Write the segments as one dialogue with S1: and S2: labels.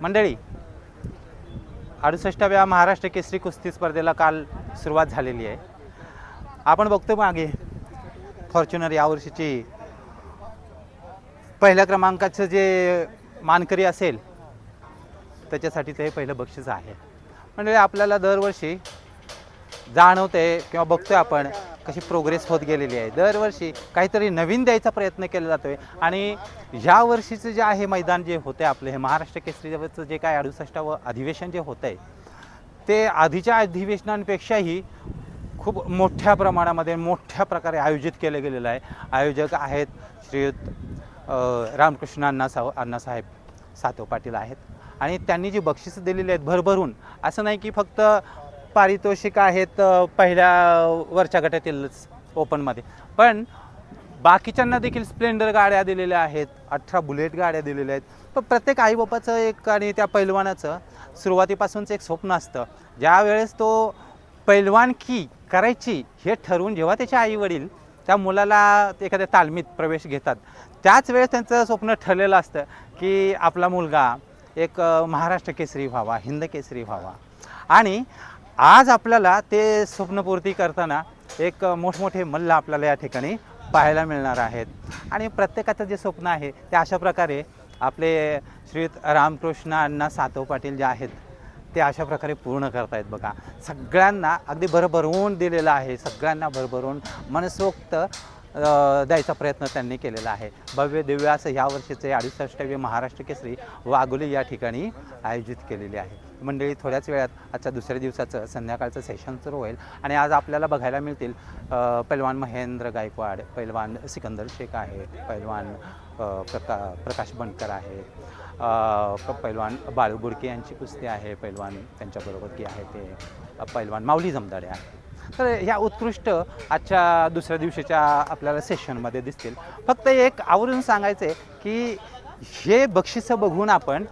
S1: मंडळी, 68व्या महाराष्ट्र केसरी कुस्ती स्पर्धेला काल सुरुवात झालेली आहे. आपण बघतो मागे फॉर्च्युनर यावर्षीची पहिल्या क्रमांकाचं जे मानकरी असेल त्याच्यासाठी ते पहिलं बक्षीस आहे. म्हणजे आपल्याला दरवर्षी जाणवते किंवा बघतोय आपण कशी प्रोग्रेस होत गेलेली आहे. दरवर्षी काहीतरी नवीन द्यायचा प्रयत्न केला जातोय आणि ह्या वर्षीचं जे आहे मैदान जे होते आपले हे महाराष्ट्र केसरीचं जे काय 68वं अधिवेशन जे होतं आहे ते आधीच्या अधिवेशनांपेक्षाही खूप मोठ्या प्रमाणामध्ये मोठ्या प्रकारे आयोजित केलं गेलेलं आहे. आयोजक आहेत श्रीयुत रामकृष्ण अण्णासाहेब सातव पाटील आहेत आणि त्यांनी जी बक्षिसं दिलेली आहेत भरभरून, असं नाही की फक्त पारितोषिक आहेत पहिल्या वरच्या गटातीलच ओपनमध्ये, पण बाकीच्यांना देखील स्प्लेंडर गाड्या दिलेल्या आहेत, 18 बुलेट गाड्या दिलेल्या आहेत. पण प्रत्येक आईबापाचं एक आणि त्या पैलवानाचं सुरुवातीपासूनच एक स्वप्न असतं. ज्यावेळेस तो पैलवानकी करायची हे ठरवून जेव्हा त्याचे आईवडील त्या मुलाला एखाद्या तालमीत प्रवेश घेतात त्याच वेळेस त्यांचं स्वप्न ठरलेलं असतं की आपला मुलगा एक महाराष्ट्र केसरी व्हावा, हिंद केसरी व्हावा. आणि आज आपल्याला ते स्वप्नपूर्ती करताना एक मोठमोठे मल्ल आपल्याला या ठिकाणी पाहायला मिळणार आहेत. आणि प्रत्येकाचं जे स्वप्न आहे ते अशा प्रकारे आपले श्रीयुत रामकृष्ण अण्णा सातव पाटील जे आहेत ते अशा प्रकारे पूर्ण करतायत. बघा, सगळ्यांना अगदी भरभरून दिलेलं आहे, सगळ्यांना भरभरून मनसोक्त द्यायचा प्रयत्न त्यांनी केलेला आहे. भव्य दिव्य असं ह्या वर्षीचे 68वे महाराष्ट्र केसरी वाघोली या ठिकाणी आयोजित केलेली आहे. मंडळी, थोड्याच वेळात आजच्या दुसऱ्या दिवसाचं संध्याकाळचं सेशन सुरू होईल आणि आज आपल्याला बघायला मिळतील पैलवान महेंद्र गायकवाड, पैलवान सिकंदर शेख आहे, पैलवान प्रकाश बनकर आहे, पैलवान बाळू बुडके यांची कुस्ती आहे, पैलवान त्यांच्याबरोबर की आहे ते पैलवान माऊली जमदाडे आहे. तर ह्या उत्कृष्ट आजच्या दुसऱ्या दिवशीच्या आपल्याला सेशनमध्ये दिसतील. फक्त एक आवर्जून सांगायचं आहे की हे बक्षिसं बघून आपण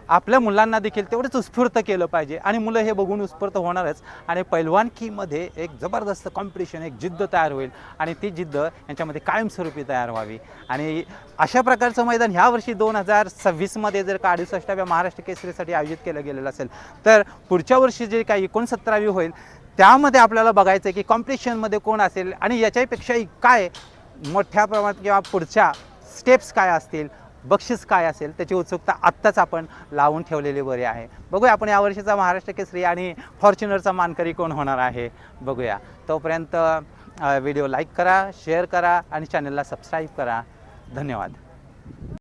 S1: आपल्या मुलांना देखील तेवढंच उत्स्फूर्त केलं पाहिजे आणि मुलं हे बघून उत्स्फूर्त होणारच आणि पैलवानकीमध्ये एक जबरदस्त कॉम्पिटिशन, एक जिद्द तयार होईल आणि ती जिद्द यांच्यामध्ये कायमस्वरूपी तयार व्हावी. आणि अशा प्रकारचं मैदान ह्या वर्षी 2026मध्ये जर का 68व्या महाराष्ट्र केसरीसाठी आयोजित केलं गेलेलं असेल तर पुढच्या वर्षी जे काही 69वी होईल त्यामध्ये आपल्याला बघायचं आहे की कॉम्पिटिशनमध्ये कोण असेल आणि याच्यापेक्षाही काय मोठ्या प्रमाणात किंवा पुढच्या स्टेप्स काय असतील, बक्षीस काय असेल त्याची उत्सुकता आत्ताच आपण लावून ठेवलेली बरी आहे. बघूया आपण यावर्षीचा महाराष्ट्र केसरी आणि फॉर्च्युनरचा मानकरी कोण होणार आहे बघूया. तोपर्यंत व्हिडिओ लाईक करा, शेअर करा आणि चॅनलला सबस्क्राईब करा. धन्यवाद.